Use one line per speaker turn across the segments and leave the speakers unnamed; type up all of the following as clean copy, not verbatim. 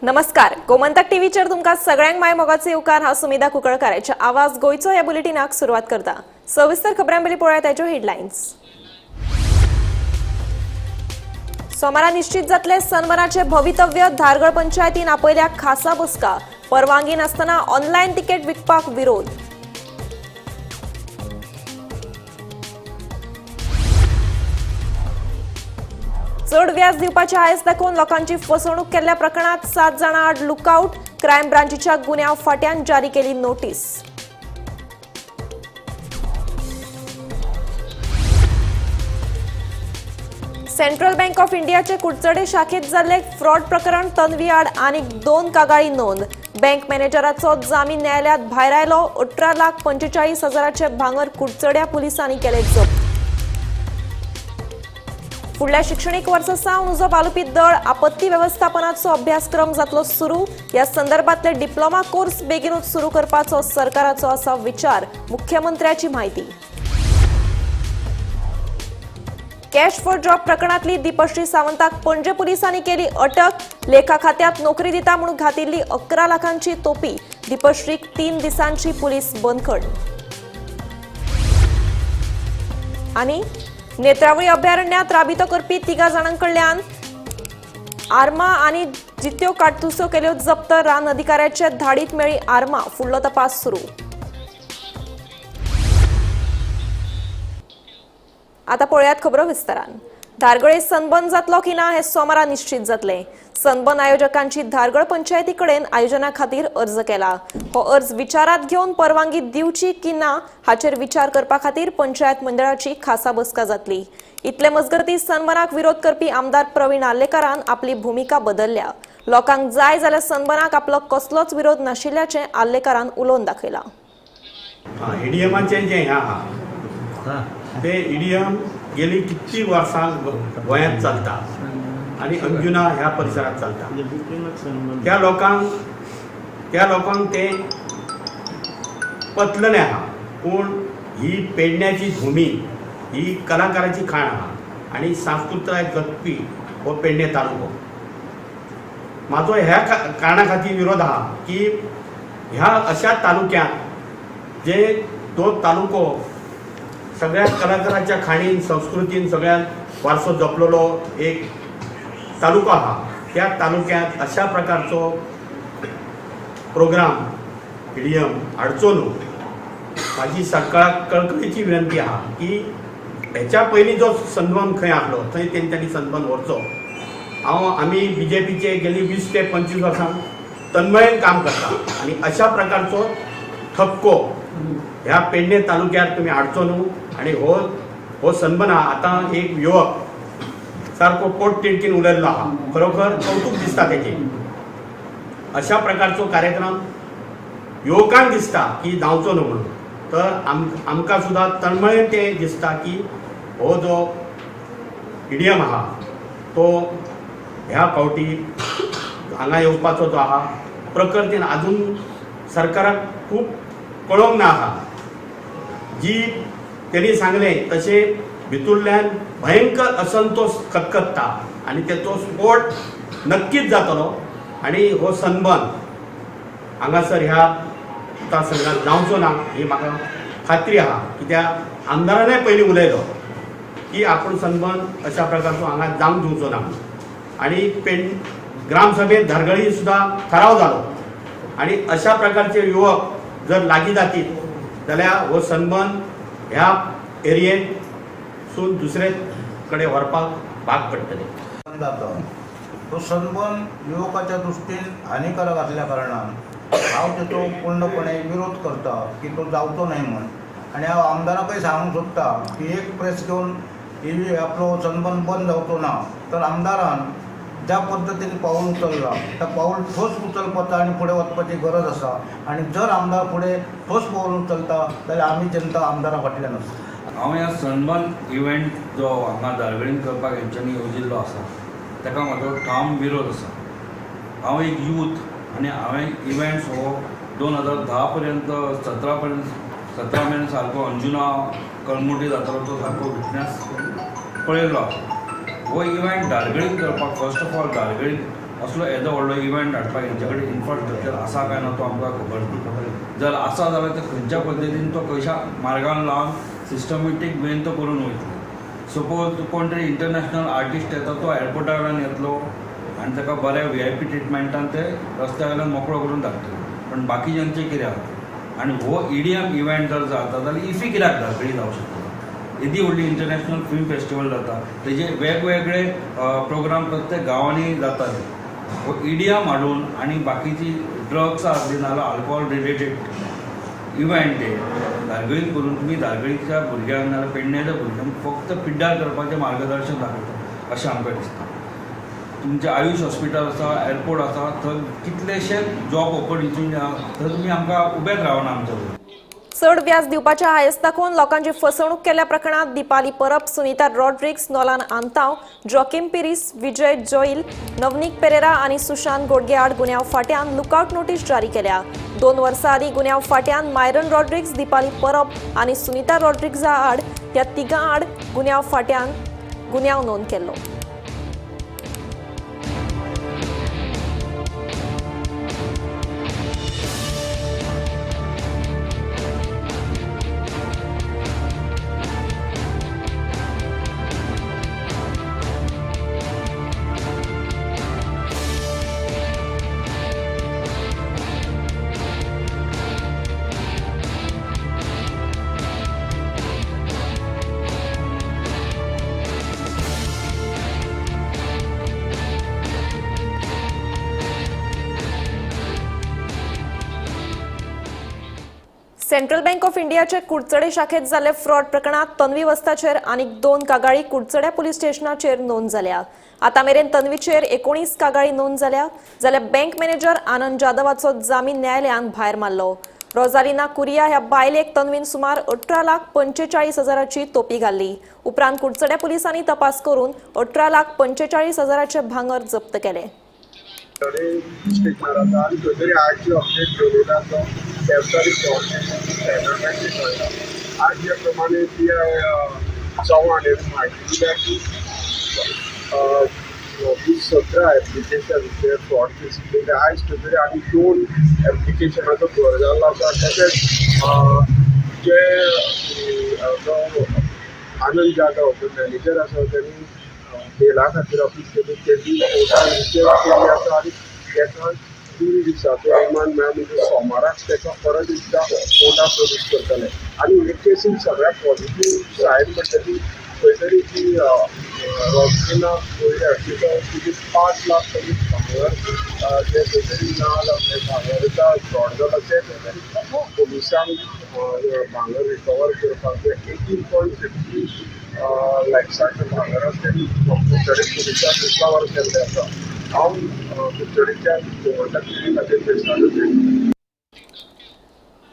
नमस्कार, गोमंतक टीव्हीचेर तुमकां सगळ्यांक माय मोगाचो येवकार। हांव सुमिता कुंकळकाराचे आवाज गोयचो ह्या बुलेटिनाक सुरवात करता। सविस्तर खबरां पयलीं पळोवया ताच्यो हेडलायन्स। सोमारा निश्चित जातले सनबर्नाचे भवितव्य। धारगळ पंचायतीन आपयल्या खासा बसका। परवानगी नासतना ऑनलायन तिकेट विकपाक विरोध। चड व्याज दिवपाचे आयस दाखोवन लोकांची फसवणूक केल्ल्या प्रकरणात 7 जाणां आड लुकआउट। क्रायम ब्रांचीच्या गुन्यांव फाट्यान जारी केली नोटीस। सेंट्रल बँक ऑफ इंडियाचे कुडचडे शाखेत जाल्ले फ्रॉड प्रकरण तन्वी आड आनीक 2 कागाळी नोंद। बँक मॅनेजराचो जामीन न्यायालयात भायर आयलो। 18,45,000चे भांगर कुडचड्या पुलिसांनी केले जप्त। फुडल्या शिक्षणीक वर्सा सावन उजो पालुपी दळ आपत्ती वेवस्थापनाचो अभ्यासक्रम जातलो सुरू। ह्या संदर्भातले डिप्लोमा कोर्स बेगीनूच सुरू करपाचो सरकाराचो आसा विचार। मुख्यमंत्र्याची माहिती। कॅश फॉर जॉब प्रकरणातली दीपश्री सावंताक पणजे पुलिसांनी केली अटक। लेखा खात्यात नोकरी दिता म्हणून घातिल्ली 11 लाखांची तोपी। दीपश्रीक 3 दिसांची पुलीस बंदखण। आणि नेत्रावळी अभयारण्यात राबितो करपी 3 जाणांकडल्यान आर्मां आनी जित्यो काडतुसो केल्यो जप्त। रान अधिकाऱ्याचे धाडीत मेळ्ळी आर्मां। फुडलो तपास सुरू। आता पळयात खबरो विस्तारान। धारगळे सनबर्न जातलो की ना हे सोमारा निश्चित जातले। सनबर्न आयोजकांची धारगळ पंचायती कडेन आयोजना खातीर अर्ज केला। हो अर्ज विचारात घेवन परवानगी दिवची की ना हाचेर विचार करपा खातीर पंचायत मंडळाची खासा बसका जातली। इतले मजगतीं सनबर्नाक विरोध करपी आमदार प्रवीण आर्लेकरान आपली भूमिका बदलल्या। लोकांक जाय जाल्यार सनबर्नाक आपलो कसलोच विरोध नाशिल्ल्याचें आर्लेकरान उलोवन दाखयलां।
ईडीएमाचें जें ते ईडीएम गेली कितली वर्सां गोंयांत चलता आनी अंजुना ह्या परिसरात चलता। त्या लोकांक ते पतलेलें आहा। पूण ही पेडण्याची भूमी ही कलाकाराची खाण आहा आनी सांस्कृताय जगपी हो पेडणे तालुको। म्हाजो ह्या कारणा खातीर विरोध आहा की ह्या अशा तालुक्यांत जे तो तालुको सगळ्या कलाकाराच्या खाणीन संस्कृतीन सगळ्यात वारसो जपलेलो एक तालुको आहा। त्या तालुक्यांत अशा प्रकारचो प्रोग्राम ईडीएम हाडचो न्हू। माझी सरकाराक कळकळीची विनंती आहा की हेच्या पयलीं जो सनबर्न खंय आसलो थंय तेंच्यांनी सनबर्न व्हरचो। आमी बीजेपीचे गेली 20 ते 25 वर्सां तन्मयेन काम करता आनी अशा प्रकारचो ठपको ह्या पेडणे तालुक्यात तुम्ही हाडचो न्हू। आणि हो सनबर्न आतां एक युवक सारको पोट तिडकीन उलयल्लो आहा। खरोखर कौतुक दिसता तेजें। अशा प्रकारचो कार्यक्रम युवकांक दिसता की जावचो न्हू म्हणून। तर आमकां सुद्दां तळमळेन तें दिसता की हो जो ईडीएम आहा तो ह्या फावटी हांगा येवपाचो जो आहा प्रकृतीन आजून सरकाराक खूब कळोंक ना आहा। जी त्यांनी सांगले तसे भितूरल्यान भयंकर असंतोष खतखत्ता आणि तेचो स्फोट नक्कीच जातलो आणि हो सनबर्न हांगासर ह्या मतदारसंघात जावचो ना ही म्हाका खात्री आहा। कित्याक आमदारानय पयलीं उलयलो की आपूण सनबर्न अशा प्रकारचो हांगा जावंक दिवचो ना आणि ग्रामसभेत धारगळी सुद्दां ठराव जालो आणि अशा प्रकारचे युवक जर लागीं जातीत जाल्यार हो सनबर्न ह्या एरियेसून दुसरे कडेन व्हरपाक भाग पडटले।
तो सनबर्न युवकाच्या दृश्टीन हानिकारक असल्या कारणान हांव तेचो पूर्णपणे विरोध करता की तो जावचो न्हय म्हण। आनी हांव आमदाराकय सांगूंक सोदता की एक प्रेस घेवन ही आपलो सनबर्न बंद जावचो ना। तर आमदारान ज्या पद्दतीन पाऊल उचलला त्या पाऊल ठोस उचलपाचा आणि पुढे वचपाची गरज आसा। आणि जर आमदार पुढे ठोस पाऊल उचलता जाल्यार आमी जनता आमदारा फाटल्यान आसा।
हांव ह्या सनबर्न इव्हेंट जो हांगा धारगळीन करपाक हेंच्यांनी येवजिल्लो आसा ताका म्हाजो ठाम विरोध आसा। हांव एक यूथ आनी हांवें इव्हेंट्स हो 2010 पर्यंत 17 मेरेन सारको अंजुना कळंगुटी जातालो तो सारको विटनेस पळयल्लो आसा। हो इव्हेंट धारगळीन करपाक फर्स्ट ऑफ ऑल धारगळीन असलो येदो व्हडलो इव्हेंट हाडपाक हेंचे कडेन इन्फ्रास्ट्रक्चर आसा काय ना तो आमकां खबर ना. जर आसा जाल्यार ते खंयच्या पद्दतीन तो खंयच्या मार्गान लावन सिस्टमेटीक वेन तो करून वयतलो. सपोज कोण तरी इंटरनॅशनल आर्टिस्ट येता तो एअरपोर्टा वयल्यान येतलो आनी ताका बऱ्या VIP ट्रिटमेंटान ते रस्त्या वयल्यान मोकळो करून धाडटलो. पण बाकीच्यांचें कितें आसा आनी हो EDM इव्हेंट जर जाता जाल्यार इफी कित्याक धाडकडी जावंक शकता. येदी व्हडली इंटरनॅशनल फिल्म फेस्टिवल जाता तेजे वेगवेगळे प्रोग्राम प्रत्येक गांवांनी जातात. हो EDM हाडून आनी बाकीची ड्रग्स आसली नाजाल्यार आल्कोहॉल रिलेटेड इव्हेंट ते धारगळीत करून तुमी धारगळीच्या भुरग्यांक नाजाल्यार पेडण्याच्या भुरग्यांक फक्त पिड्ड्यार करपाचें मार्गदर्शन दाखयता अशें आमकां दिसता. तुमचें आयुश हॉस्पिटल आसा, एअरपोर्ट आसा, थंय कितलेशेच जॉब ऑपॉर्च्युनिटी आसा, थंय तुमी आमकां उबेच रावना आमच्या बरोबर.
चड व्याज दिवपाच्या हायेस दाखोवन लोकांची फसवणूक केल्या प्रकरणात दीपाली परब, सुनीता रॉड्रिग्स, नॉलान आंताव, जॉकिम पिरीस, विजय जोईल, नवनीत पेरेरा आणि सुशांत गोडगे आड गुन्यांव फाट्यान लुकआउट नोटीस जारी केल्या. 2 वर्सां आदी गुन्यांव फाट्यान मायरन रॉड्रिग्स, दीपाली परब आणि सुनीता रॉड्रिग्सा आड ह्या तिगां आड गुन्यांव फाट्यान गुन्यांव नोंद केल्लो. सेंट्रल बँक ऑफ इंडियाचे कुडचडे शाखेत जाल्ले फ्रॉड प्रकरणात तन्वी वस्ताचेर आनीक 2 कागाळी कुडचड्या पुलीस स्टेशनाचेर नोंद जाल्या. आतां मेरेन तन्वीचेर 19 कागाळी नोंद जाल्या जाल्यार बँक मॅनेजर आनंद जाधवाचो जामीन न्यायालयान भायर मारलो. रोजालिना कुरिया ह्या बायलेक तन्वीन सुमार 18,45,000ची तोपी घाल्ली. उपरांत कुडचड्या पुलिसांनी तपास करून 18,45,000चे भांगर जप्त केले.
आज या प्रमाणे चव्हाण माहिती दिल्या की 17 एप्लिकेशन फ्रॉड केसीस आयज तरी आनी 2 एप्लिकेशनाचो भर जाल्लो आसा. तशेंच जे आनंद जाधव जो मॅनेजर आसा त्यांनी बेला खातीर ऑफीस केली तेजी कोर्टान रिजेक्ट केली आसा आनी ताका 3 दिसाचो रिमांड मेळ्ळा. म्हणजे सोमाराक ताका परत एकदा कोर्टात प्रोड्यूस करतले. आनी हे केसीन सगळ्यात पॉझिटीव सायड म्हणटली खंय तरी ती रॉझिना तिची 5 लाख तरी भांगर जे खंय तरी ना भांगराचा फ्रॉड जाला ते खंय तरी पुलिसांक भांगर रिकवर करपाक 18.50 लॅक्साचें भांगर त्यांनी कुडचडे पुलिसांक रिकवर केल्लें आसा. हांव कुडचडेच्या गोवंटाक खातीर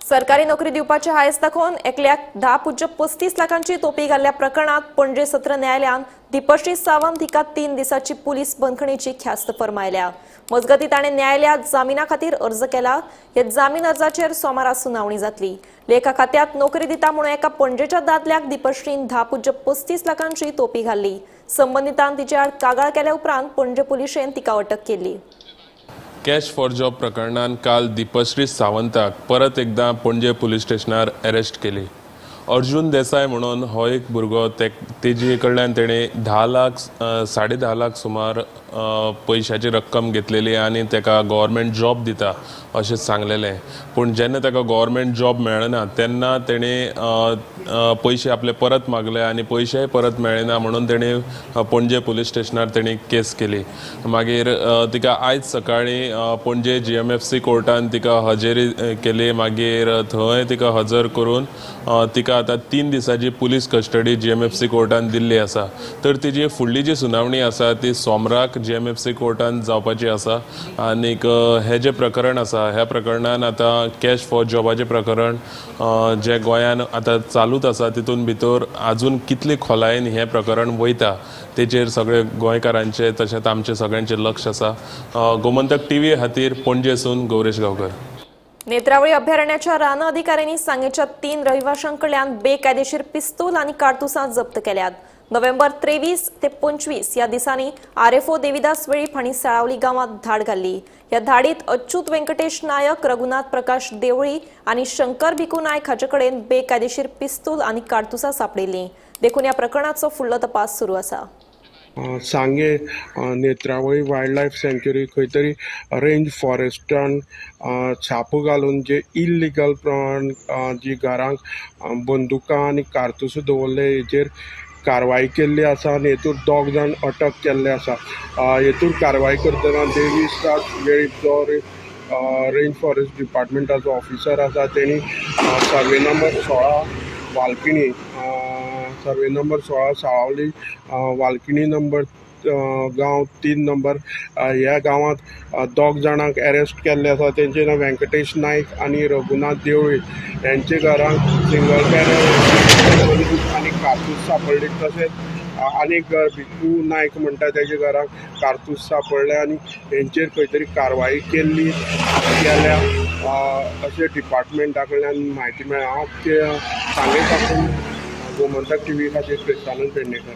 सरकारी नोकरी दिवपाचे हायस दाखोवन एकल्याक 10.35 लाखांची तोपी घाल्ल्या प्रकरणात पणजे सत्र न्यायालयान दीपश्री सावंत हिका 3 दिसाची पुलीस बंदखणीची ख्यास्त फरमायल्या. मजगती ताणें न्यायालयात जामिना खातीर अर्ज केला. हे जामीन अर्जाचेर सोमारा सुनावणी जातली. लेखा खात्यात नोकरी दिता म्हणून एका पणजेच्या दादल्याक दीपश्रीन 10.35 लाखांची तोपी घाल्ली. संबंधितान तिचे आड कागाळ केल्या उपरांत पणजे पुलिशेन तिका अटक केली.
कॅश फॉर जॉब प्रकरणात काल दीपश्री सावंताक परत एकदा पणजे पुलीस स्टेशनार अरेस्ट केली. अर्जुन देसाय म्हणून हो एक भुरगो तेजे कडल्यान तेणे 10 लाख 10.5 लाख सुमार पयशाची रक्कम घेतलेली आनी ताका गव्हर्मेंट जॉब दिता अशें सांगलेलें. पूण जेन्ना ताका गव्हर्मेंट जॉब मेळना तेन्ना तेणे पयशे आपले परत मागले आनी पयशेय परत मेळना म्हणून तेणे पणजे पुलीस स्टेशनार तेणी केस केली. मागीर तिका आयज सकाळीं पणजे GMFC कोर्टान तिका हजेरी केली. मागीर थंय तिका हजर करून तिका आतां 3 दिसाची पुलीस कस्टडी GMFC कोर्टान दिल्ली आसा. तर तिची फुडली जी सुनावणी आसा ती सोमराक GMFC कोर्टान जावपाची आसा. आनीक हे जे प्रकरण आसा ह्या प्रकरणान आतां कॅश फॉर जॉबाचें प्रकरण जे गोंयान आतां चालूच आसा तितून भितर आजून कितली खोलायेन हें प्रकरण वयता तेचेर सगळे गोंयकारांचे तशेंच आमचे सगळ्यांचे लक्ष आसा. गोमंतक TV खातीर पणजेसून गौरेश गांवकर.
नेत्रावळी अभयारण्याच्या रान अधिकाऱ्यांनी सांगेच्या 3 रहिवाशांकडल्यान बेकायदेशीर पिस्तूल आणि कारतुसां जप्त केल्यात. नोव्हेंबर 23 ते 25 या दिसांनी RFO देविदास वेळीप हांणी साळावली गांवांत धाड घाल्ली. ह्या धाडीत अच्युत व्यंकटेश नायक, रघुनाथ प्रकाश देवळी आणि शंकर भिकू नायक हाचे कडेन बेकायदेशीर पिस्तूल आणि कारतुसां सापडिल्लीं. देखून ह्या प्रकरणाचो फुडलो तपास सुरू आसा.
सांगे नेत्रावळी वायल्ड लायफ सँच्युरी खंय तरी रेंज फॉरेस्टान छापो घालून जे इल्लिगल जी घरांक बंदुकां आनी कारतुसां दवरले हेचेर कारवाय केल्ली आसा आनी हेतूर 2 जाण अटक केल्ले आसा. हेतूर कारवाय करतना देविदास वेळीप जो रेंज फॉरेस्ट डिपार्टमेंटाचो ऑफिसर आसा तेणी survey number 16 Valkini survey number 16 Salaulim Valkini number गांव 3 नंबर ह्या गांवांत 2 जाणांक अरेस्ट केल्ले आसा. तेंचें नांव व्यंकटेश नायक आनी रघुनाथ देवळी. यांचे घरांत सिंगल बॅरल आनी कारतूस सापडले. तशेंच आनीक भिकू नायक म्हणटा तेजे घरांत कारतूस सापडले आनी हेंचेर खंय तरी कारवाई केल्या अशें डिपार्टमेंटा कडल्यान म्हायती मेळ्ळा. हांव ते सांगे साकून गोमंतक TV खातीर क्रिस्तानंद पेडणेकर.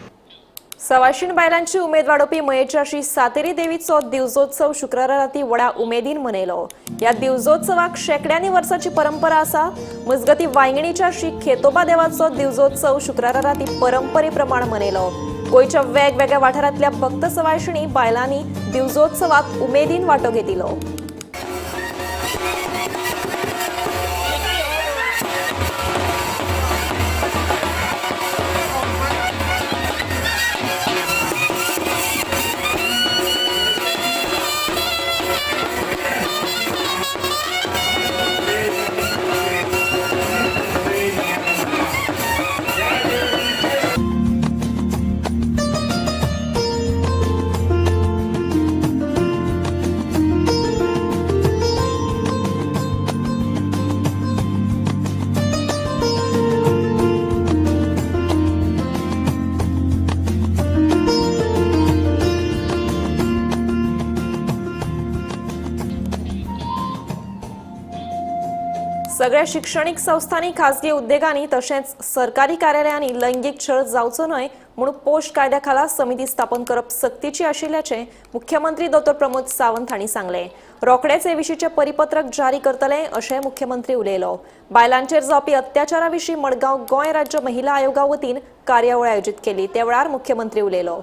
सवाशीण बायलांची उमेद वाडोवपी मयेच्या श्री सातेरी देवीचो दिवजोत्सव शुक्रारा राती व्हडा उमेदीन मनयलो. ह्या दिवजोत्सवाक शेकड्यांनी वर्सांची परंपरा आसा. मजगती वांयगणीच्या श्री खेतोबा देवाचो दिवजोत्सव शुक्रारा राती परंपरे प्रमाण मनयलो. गोंयच्या वेगवेगळ्या वाठारांतल्या भक्त सवायशिणी बायलांनी दिवजोत्सवात उमेदीन वांटो घेतिलो. सगळ्या शिक्षणीक संस्थांनी, खासगी उद्देगांनी तशेंच सरकारी कार्यालयांनी लैंगीक छळ जावचो न्हय म्हणून पोस्ट कायद्या खाला समिती स्थापन करप सक्तीची आशिल्ल्याचें मुख्यमंत्री डॉ. प्रमोद सावंत हांणी सांगलें. रोखडेच हे विशींचें परिपत्रक जारी करतले अशें मुख्यमंत्री उलयलो. बायलांचेर जावपी अत्याचारा विशीं मडगांव गोंय राज्य महिला आयोगा वतीन कार्यावळ आयोजीत केली. त्या वेळार मुख्यमंत्री उलयलो.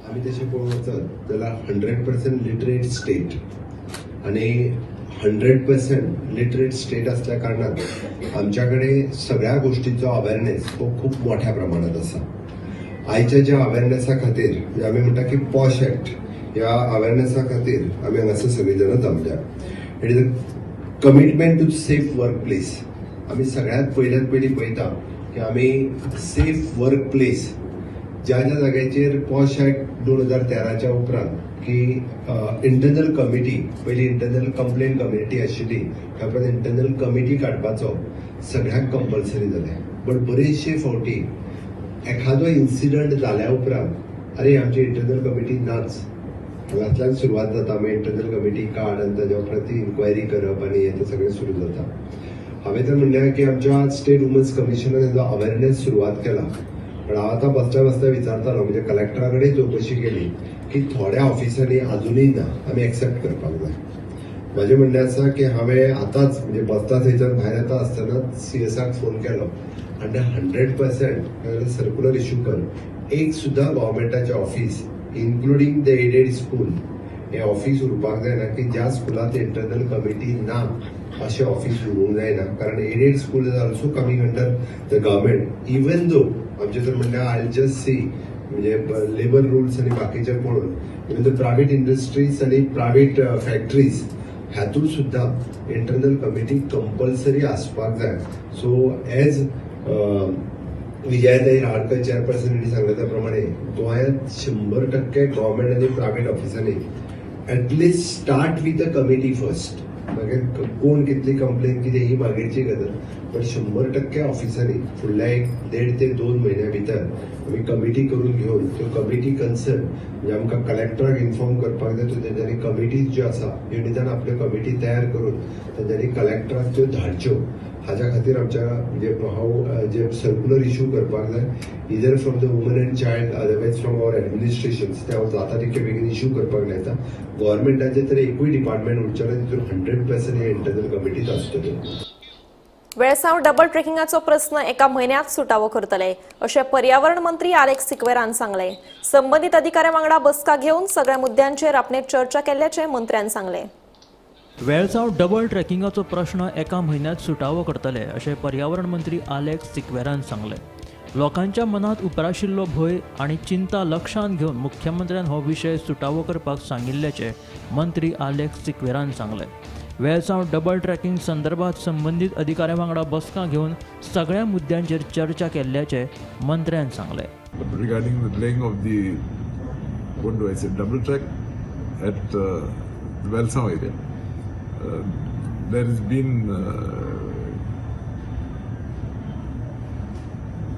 आम्ही तशें पळोवंक वचत जाल्यार 100% लिटरेट स्टेट आनी 100% लिटरेट स्टेट असल्या कारणान आमच्या कडेन सगळ्या गोष्टींचो अवेरनेस हो खूप मोठ्या प्रमाणात आसा. आयच्या ज्या अवेरनेसा खातीर आमी म्हणटा की पॉश एक्ट ह्या अवेरनेसा खातीर आमी हांगासर सगळीं जाणां जमल्या. It is a commitment to safe work place. आमी सगळ्यात पयली पळयता की आमी सेफ वर्क प्लेस ज्या ज्या जाग्याचेर पॉश एक्ट 2013च्या उपरांत की इंटरनल कमिटी पयली इंटरनल कंप्लेंट कमिटी आशिल्ली त्या परत इंटरनल कमिटी काडपाचो सगळ्यांक कंपल्सरी जालें. बट बरेचशे फावटी एखादो इन्सिडंट जाल्या उपरांत अरे आमची इंटरनल कमिटी नाच हांगातल्यान सुरवात जाता. मागीर इंटरनल कमिटी काड आनी ताच्या उपरांत ती इन्क्वायरी करप आनी हें सगळें सुरू जाता. हांवें तर म्हणलें की आमच्या स्टेट वुमन्स कमिशनान हेजो अवेरनेस सुरवात केला. पण हांव आतां बसता विचारतालो म्हणजे कलेक्टरा कडेन चवकशी केली की थोड्या ऑफिसांनी अजुनूय ना. आमी एक्सेप्ट करपाक जाय. म्हजें म्हणणें आसा की हांवें आतांच म्हणजे बसता थंयच्यान भायर येता आसतना CSराक फोन केलो आनी 100% सर्क्युलर इश्यू कर. एक सुद्दां गव्हर्मेंटाचें office including the aided school हें ऑफिस उरपाक जायना की ज्या स्कुलांत इंटरनल कमिटी ना अशें ऑफिस उरूंक जायना. कारण aided school is also coming under the government. Even though आमचें जर म्हणलें आय जस्ट सी म्हणजे लेबर रूल्स आनी बाकीचे पळोवन इवन द प्रायवेट इंडस्ट्रीज आनी प्रायवेट फॅक्टरीज हातूंत सुद्दां इंटरनल कमिटी कंपल्सरी आसपाक जाय. सो एज विजयाताई राडकर चेअरपर्सनांनी सांगले त्या प्रमाणे गोंयांत 100% गव्हर्मेंट आनी प्रायवेट ऑफिसांनी at least start with a committee first. मागीर कोण कितली कंप्लेन कितें ही मागीरची गजाल. पण 100% ऑफिसांनी फुडल्या 1.5 ते 2 म्हयन्या भितर आमी कमिटी करून घेवन त्यो कमिटी कन्सर्न म्हणजे आमकां कलेक्टराक इन्फॉर्म करपाक जाय. तो तेंच्यांनी कमिटीज ज्यो आसा ह्यो निदान आपल्यो कमिटी तयार करून तेंच्यांनी कलेक्टराक त्यो धाडच्यो हाच्या खातीर आमच्या म्हणजे हांव जे सर्क्युलर इश्यू करपाक जाय either from the woman and child otherwise from our administrations ते हांव जाता तितके बेगीन इश्यू करपाक लायता. गव्हर्मेंटाचे तर एकूय डिपार्टमेंट उरचें ना, तितून 100% हे इंटरनल कमिटीच आसतल्यो.
वेळसाव डबल ट्रेकिंगाचो प्रश्न एका म्हयन्यात सुटावो करतले अशें पर्यावरण मंत्री आलेक्स सिक्वेरान सांगले. संबंधित अधिकाऱ्यां वांगडा बसका घेवन सगळ्या मुद्द्यांचेर आपणे चर्चा केल्ल्याचें मंत्र्यान सांगले.
वेळसाव डबल ट्रेकिंगाचो प्रश्न एका म्हयन्यात सुटावो करतले अशें पर्यावरण मंत्री आलेक्स सिक्वेरान सांगले. लोकांच्या मनात उप्राशिल्लो भंय आनी चिंता लक्षांत घेवन मुख्यमंत्र्यान हो विशय सुटावो करपाक सांगिल्ल्याचें मंत्री आलेक्स सिक्वेरान सांगले. वेळसाव डबल ट्रॅकिंग संदर्भात संबंधित अधिकाऱ्यां वांगडा बसका घेवन सगळ्या मुद्द्यांचेर चर्चा केल्ल्याचें मंत्र्यान सांगले.
Regarding the laying of the, what do I say, double track at the Valsam area, there has been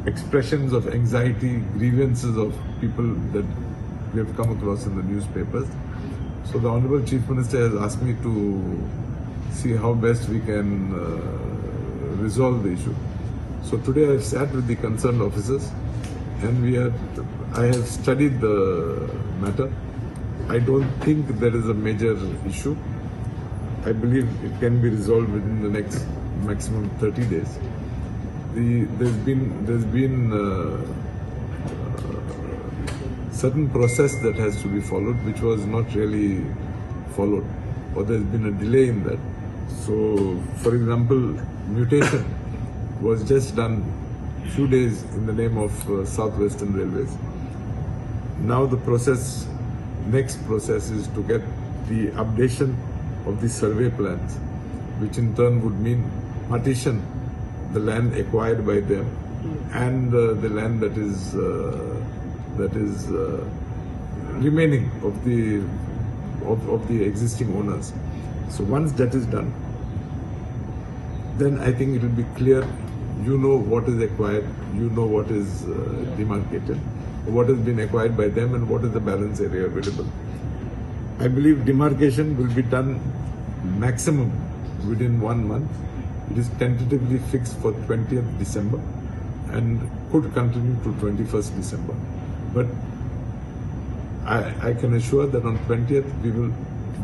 expressions of anxiety, grievances of people that we have come across in the newspapers. So the Honorable Chief Minister has asked me to see how best we can resolve the issue. So today I have sat with the concerned officers and I have studied the matter. I don't think there is a major issue. I believe it can be resolved within the next maximum 30 days. There's been certain process that has to be followed, which was not really followed, or there's been a delay in that. So, for example, mutation was just done few days in the name of Southwestern Railways. Now the next process is to get the updation of the survey plans, which in turn would mean partition the land acquired by them and the land that is remaining of the existing owners. So once that is done, then I think it will be clear. You know what is acquired, you know what is demarcated, what has been acquired by them, and what is the balance area available. I believe demarcation will be done maximum within 1 month. It is tentatively fixed for 20th December and could continue to 21st December. But I can assure that on 20th we will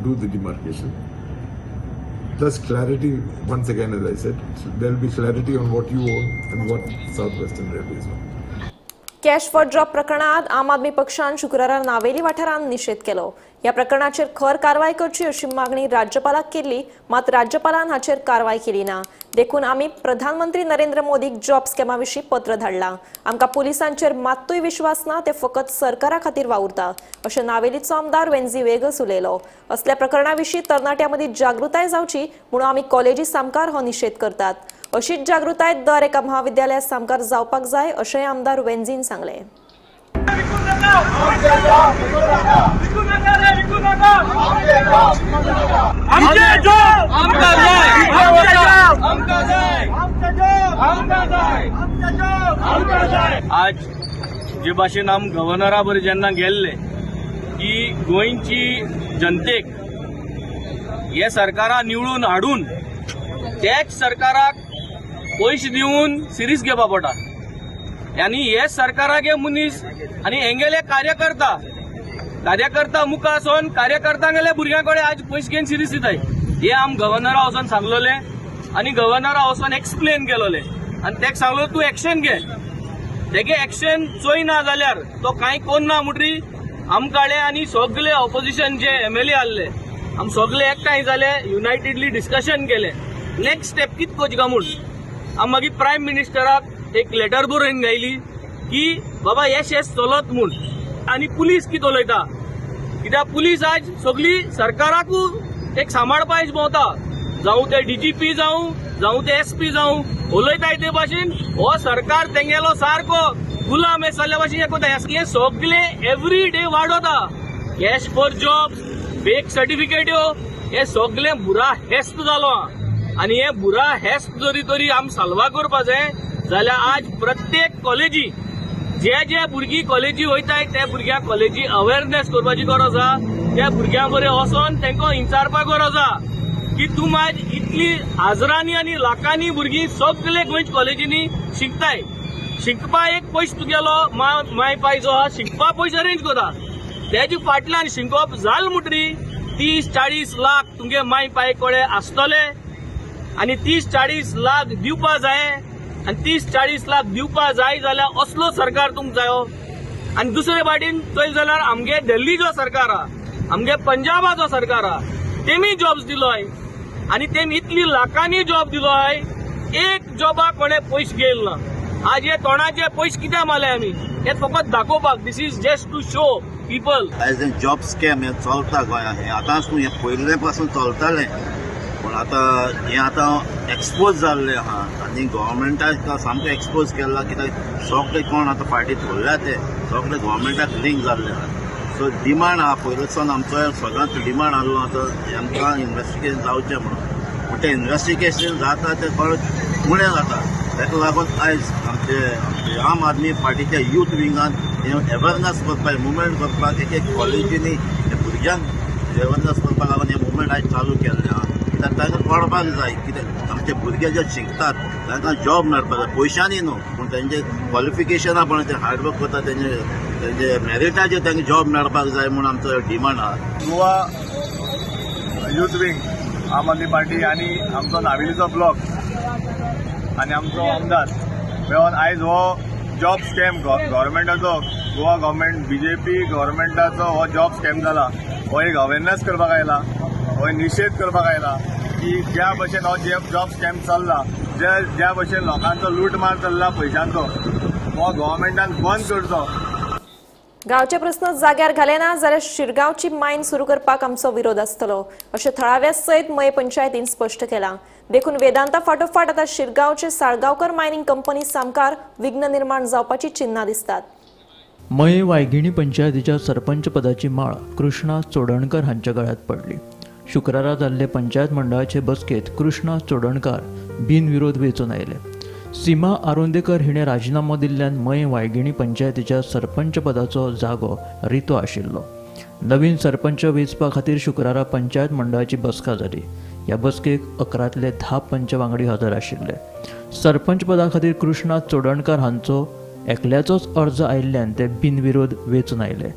do the demarcation. Thus clarity, once again as I said, there will be clarity on what you own and what Southwestern Railways own.
Cash for job प्रकरणात आम आदमी पक्षान शुक्रारा नावेली वाठारांत निषेध केलो. ह्या प्रकरणाचेर खर कारवाय करची अशी मागणी राज्यपालाक केली, मात राज्यपालान हाचेर कारवाय केली ना. देखून आमी प्रधानमंत्री नरेंद्र मोदीक जॉब स्कॅमा विशीं पत्र धाडलां. आमकां पुलिसांचेर मात्तूय विश्वास ना, ते फकत सरकारा खातीर वावुरता अशें नावेलीचो आमदार वेंजी वेगस उलयलो. असल्या प्रकरणा विशीं तरणाट्यां मदीं जागृताय जावची म्हणून आमी कॉलेजी सामकार हो निषेध करतात. अशीच जागृताय दर एका महाविद्यालयात सामकार जावपाक जाय अशेंय आमदार वेंजीन सांगले.
आज जे भाशेन आम गव्हर्नरा बरें जेन्ना गेल्ले की गोंयची जनतेक हे सरकारा निवडून हाडून त्याच सरकाराक पयशे दिवन सिरीज घेवपा पडटा आनी हे सरकाराक हे मनीस आनी हेंगेले कार्यकर्ता मुखार सोन कार्यकर्त्यांगेले भुरग्यां कडेन आज पयशे घेवन सिरीज दिताय. हे आम गव्हर्नरा वचोन सांगलोले आनी गव्हर्नरा वचोन एक्सप्लेन केलोले आनी तेका सांगलो तूं एक्शन घे. तेगे एक्शन चोयना जाल्यार तो कांय कोन्ना म्हणटरी आमकाळे आनी सगळे ऑपोजिशन जे MLA आसले आम सगळे एकठांय जाले, युनायटेडली डिस्कशन केले नेक्स्ट स्टेप कित कोच गा म्हूण. आम मागीर प्रायम मिनिस्टराक एक लेटर बरोवन गायली की बाबा हे शेस चलत म्हूण. आनी पुलीस कित उलयता कित्याक पुलीस आज सगळी सरकाराकू एक सांबाळपायच भोंवता, जावं ते DGP जावं ते SP जावं उलयताय ते भाशेन हो सरकार तेंगेलो सारको गुलाम हे जाल्ल्या भाशेन कोताय. हे सगळे एवरी डे वाडोता. Cash for job, fake certificate हे सगळे बुरा हेस्त जालो आनी हे बुरा हेस्त जरी तरी आम साल्वा करपा जाय जाल्यार आज प्रत्येक कॉलेजी जे भुरगीं कॉलेजी वयताय त्या भुरग्यांक कॉलेजी अवेअरनेस करपाची गरज आहा. त्या भुरग्यां बरें वचोन तांकां विचारपाक गरज आहा की तूं माज इतली हजारांनी आनी लाखांनी भुरगीं सगळे गोंयच्या कॉलेजींनी शिकताय. शिकपा एक पयस तुगेलो माय पाय जो आहा शिकपा पयस अरेंज करता. त्याच्या फाटल्यान शिकप जाल म्हणटरी 30-40 लाख तुमगे माय पाय कोळे आसतले आनी 30-40 लाख दिवपा जाय आनी 30-40 लाख दिवपा जाय जाल्यार असलो सरकार तुमकां जायो. आनी दुसरे वाटेन चोयल जाल्यार आमगे दिल्ली जो सरकार आहा आमगे पंजाबा जो सरकार आहा तेमी जॉब्स दिलोय आनी तेमी इतली लाखांनी जॉब दिलोय. एक जॉबाक कोणे पयशे घेयल ना. आज हे तोंडाचे पयशे कित्याक मारले आमी हे फकत दाखोवपाक. This is just to show people.
As a job scam हे चलता गोंयांत. हे आतांच न्हू, हे पयले पासून चलतालें पूण आतां हें आतां एक्सपोज जाल्लें आहा आनी गव्हर्मेंटाक सामको एक्सपोज केला. कित्याक सगळे कोण आतां फाटीं थोडल्या ते सगळे गव्हर्मेंटाक लिंक जाल्ले आहा. सो डिमांड आहा पयलींच्यान आमचो सगळ्यांत डिमांड आहलो आतां आमकां इन्व्हेस्टिगेशन जावचें म्हणून. पूण तें इन्व्हेस्टिगेशन जाता तें फक्त उणें जाता. ताका लागून आयज आमचे आम आदमी पार्टीच्या यूथ विंगान अवेरनेस करपाक मुवमेंट करपाक एक कॉलेजींनी भुरग्यांक अवेरनेस करपाक लागून हे मुवमेंट आयज चालू केल्लें आहा. कित्याक तांकां कळपाक जाय कित्याक आमचे भुरगे जे शिकतात तांकां जॉब मेळपाक जाय. पयशांनी न्हू पूण तेंचे क्वॉलिफिकेशना पण ते हार्डवर्क करता तेंचे मेरिटाचेर तांकां जॉब मेळपाक जाय म्हणून आमचो डिमांड आहा.
गोवा यूथ विंग आम आदमी पार्टी आनी आमचो नावेलीचो ब्लॉक आनी आमचो आमदार मेळोन आयज हो जॉब स्कॅम गव्हर्मेंटाचो गोवा गव्हर्मेंट बीजेपी गव्हर्मेंटाचो हो जॉब स्कॅम जाला. हो एक अवेरनेस करपाक आयला. हो निशेध करपाक आयला की ज्या भशेन हो जॉब स्कॅम चल्ला ज्या भशेन लोकांचो लूटमार चल्ला पयशांचो हो गव्हर्मेंटान बंद करचो.
गांवचे प्रस्न जाग्यार घालेना जाल्यार शिरगांवची मायन सुरू करपाक आमचो विरोध आसतलो अशें थळाव्या सयत मये पंचायतीन स्पश्ट केलां. देखून वेदांता फाटोफाट आतां शिरगांवचे साळगांवकर मायनिंग कंपनी सामकार विघ्न निर्माण जावपाची चिन्हां दिसतात.
मये वायगिणी पंचायतीच्या सरपंच पदाची माळ कृष्णा चोडणकर हांच्या गळ्यात पडली. शुक्रारा जाल्ले पंचायत मंडळाचे बसकेत कृष्णा चोडणकार बिनविरोध वेंचून आयले. सीमा आरोंदेकर हिणें राजिनामो दिल्ल्यान मये वायगिणी पंचायतीच्या सरपंच पदाचो जागो रितो आशिल्लो. नवीन सरपंच वेंचपा खातीर शुक्रारा पंचायत मंडळाची बसका जाली. ह्या बसकेक 11तले 10 पंच वांगडी हजर आशिल्ले. सरपंच पदा खातीर कृष्णा चोडणकर हांचो एकल्याचोच अर्ज आयिल्ल्यान ते बिनविरोध वेंचून आयले.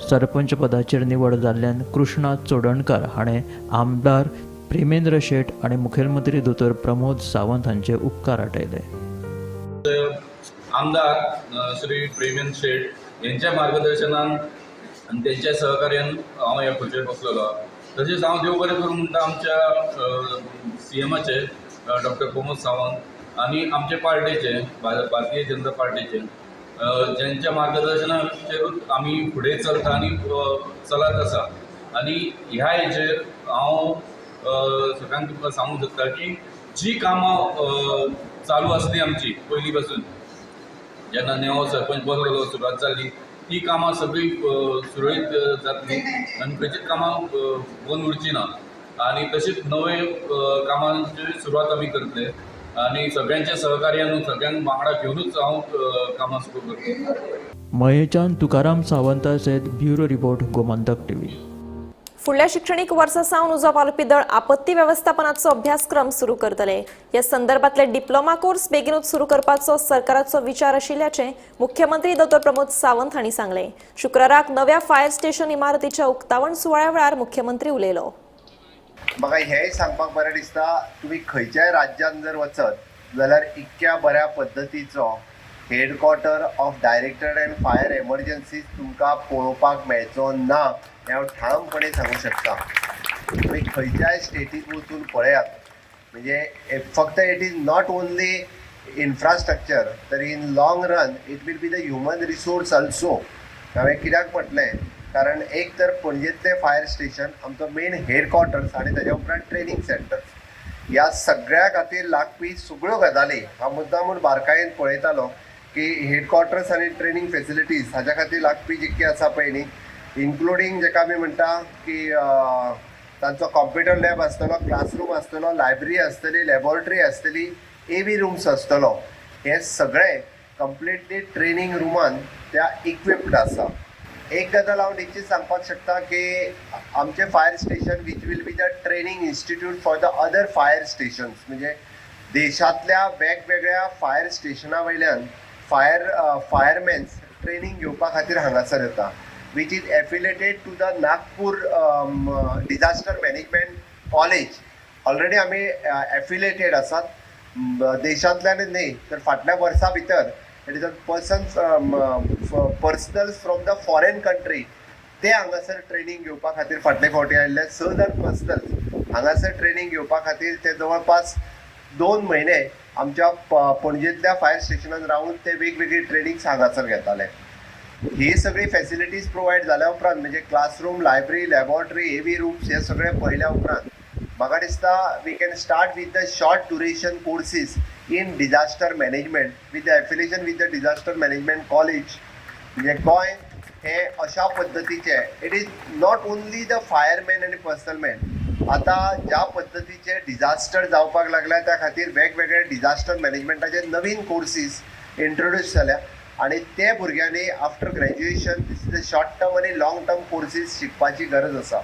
सरपंच पदाचेर निवड जाल्ल्यान कृष्णा चोडणकर हाणें आमदार प्रेमेंद्र शेट आनी मुखेलमंत्री दोतोर प्रमोद सावंत हांचे उपकार आटयले.
आमदार श्री प्रेमेंद्र शेट यांच्या मार्गदर्शनान आणि त्यांच्या सहकार्यान हांव ह्या खुर्चेर बसलेलो. तशेंच हांव देव बरें करूं म्हणटा आमच्या CMचे डॉक्टर प्रमोद सावंत आनी आमचे पार्टीचे भारतीय जनता पार्टीचे ज्यांच्या मार्गदर्शनाचेरूच आमी फुडें चलता आनी चलत आसा. आनी ह्या हेचेर हांव सगळ्यांक तुमकां सांगूंक सोदता की जी कामां चालू आसली आमची पयलीं पासून जेन्ना नवो सरपंच बसलेलो सुरवात जाल्ली ती कामां सगळी सुरळीत जातली आनी खंयचीच कामां बंद उरची ना. आनी तशीच नवे कामांची सुरवात आमी करतले आनी सगळ्यांच्या सहकार्यान सगळ्यांक वांगडा घेवनूच हांव कामां सुरू करतलो.
मयेच्यान तुकाराम सावंता सयत ब्युरो रिपोर्ट गोमंतक TV.
फुडल्या शिक्षणीक वर्सा सावन उजो पालपी दळ आपत्ती वेवस्थापनाचो अभ्यासक्रम सुरू करतले. ह्या संदर्भातले डिप्लोमा कोर्स बेगीनूच सुरू करपाचो सरकाराचो विचार आशिल्ल्याचे मुख्यमंत्री दोतोर प्रमोद सावंत हांणी सांगले. शुक्राराक नव्या फायर स्टेशन इमारतीच्या उक्तावण सुवाळ्या वेळार मुख्यमंत्री उलयलो.
म्हाका हेंय सांगपाक बरें दिसता तुमी खंयच्याय राज्यांत जर वचत जाल्यार इतक्या बऱ्या पद्दतीचो हेडक्वॉर्टर ऑफ डायरेक्टर एंड फायर एमर्जन्सीज तुमकां पळोवपाक मेळचो ना हें हांव ठामपणे सांगूंक शकता. तुमी खंयच्याय स्टेटीक वचून पळयात म्हणजे फक्त it is not only infrastructure तर in long run it will be the human resource also. हांवें कित्याक म्हटलें कारण एक तर पणजेंतलें फायर स्टेशन आमचो मेन हेडक्वॉर्टर्स आनी ताच्या उपरांत ट्रेनिंग सेंटर्स ह्या सगळ्या खातीर लागपी सगळ्यो गजाली हांव मुद्दामून बारकायेन पळयतालो की हेडक्वॉर्टर्स आनी ट्रेनिंग फेसिलिटीज हाच्या खातीर लागपी जितके आसा पळय न्ही इन्क्लुडींग जेका आमी म्हणटा की तांचो कॉम्प्युटर लॅब आसतलो क्लासरूम आसतलो लायब्ररी आसतली लॅबॉरेटरी आसतली AV रूम्स आसतलो हे सगळे कंप्लिटली ट्रेनिंग रुमान त्या इक्विप्ड आसा. एक गजाल हांव निश्चित सांगपाक शकता की आमचे fire station which will be the training institute for the other fire stations, म्हणजे देशांतल्या वेगवेगळ्या फायर स्टेशना वयल्यान फायरमॅन्स ट्रेनिंग घेवपा खातीर हांगासर येता, which is affiliated to the Nagpur disaster management college. Already आमी एफिलेटेड आसात. देशांतल्यानच न्ही तर फाटल्या वर्सा भितर it is personnels from the foreign country ते हांगासर ट्रेनिंग घेवपा खातीर फाटले फावटी आयिल्ले 6,000 पर्सनल्स हांगासर ट्रेनिंग घेवपा खातीर ते जवळपास 2 म्हयने आमच्या पणजेंतल्या फायर स्टेशनान रावन ते वेगवेगळी ट्रेनिंग्स हांगासर घेताले. ही सगळी फॅसिलिटीज प्रोवायड जाल्या उपरांत म्हणजे classroom, library, laboratory, AV rooms हे सगळे पळयल्या उपरांत म्हाका दिसता we can start with the short duration courses in disaster management with the affiliation with the disaster management college. म्हणजे गोंय हे अशा पद्दतीचे it is not only the fireman आनी पर्सनल मॅन. आता ज्या पद्दतीचे डिजास्टर जावपाक लागल्या त्या खातीर वेगवेगळे डिजास्टर मॅनेजमेंटाचे नवीन कोर्सीस इंट्रोड्यूस जाल्या आणि ते भुरग्यांनी after graduation this is the short term आनी लाँग टर्म कोर्सीस शिकपाची गरज आसा.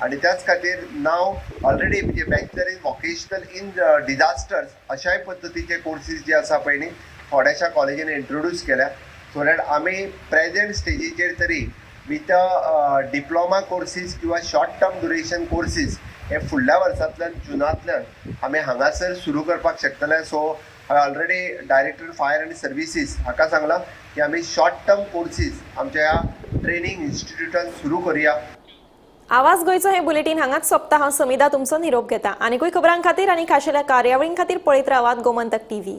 आणि त्याच खातीर नाव ऑलरेडी म्हणजे bachelor in vocational in disasters अशाय पद्दतीचे कोर्सीस जे आसा पळय न्ही थोड्याशा कॉलेजींनी इंट्रोड्यूस केल्या, सो दॅट आमी प्रेझेंट स्टेजीचेर तरी विथ डिप्लोमा कोर्सीस किंवा शॉर्ट टर्म ड्युरेशन कोर्सीस हे फुडल्या वर्सांतल्यान जुनांतल्यान आमी हांगासर सुरू करपाक शकतले. सो हांवें ऑलरेडी डायरेक्टर फायर आनी सर्विसीस हाका सांगलां की आमी शॉर्ट टर्म कोर्सीस आमच्या ह्या ट्रेनिंग इन्स्टिट्यूटान सुरू करुया.
आवाज गोंयचो हे बुलेटिन हांगाच सोंपता. हांव समिधा तुमचो निरोप घेता. आनीकूय खबरां खातीर आनी खाशेल्या कार्यावळीं खातीर पळयत रावात गोमंतक TV.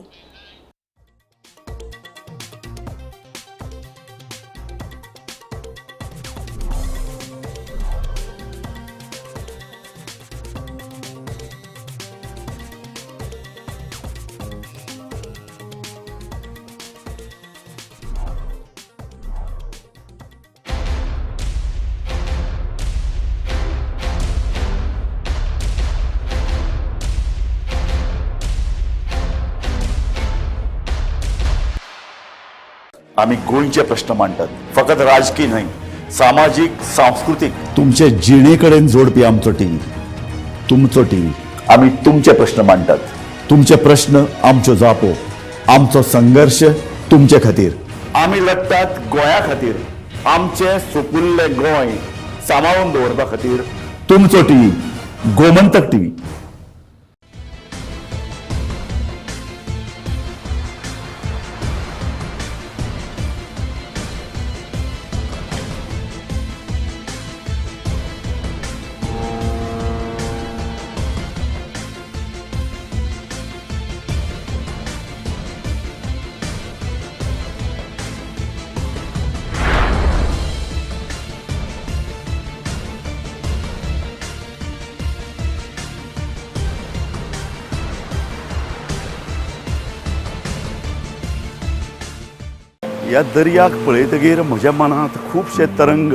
आम्ही गोंयचे प्रश्न मांडटात, फकत राजकीय न्हय, सामाजीक, सांस्कृतिक.
तुमचे जिणेकडेन जोडपी आमचो टीव्ही, तुमचो टीव्ही.
आम्ही तुमचे प्रश्न मांडटात.
तुमचे प्रश्न आमच्यो जापो, आमचो संघर्ष तुमचे खातीर.
आम्ही लढटात गोंया खातीर. आमचे सोपुल्ले गोंय सांबाळून दवरपा खातीर.
तुमचो टीव्ही, गोमंतक टीव्ही.
ह्या दर्याक पळयतकीर म्हज्या मनांत खुबशे तरंग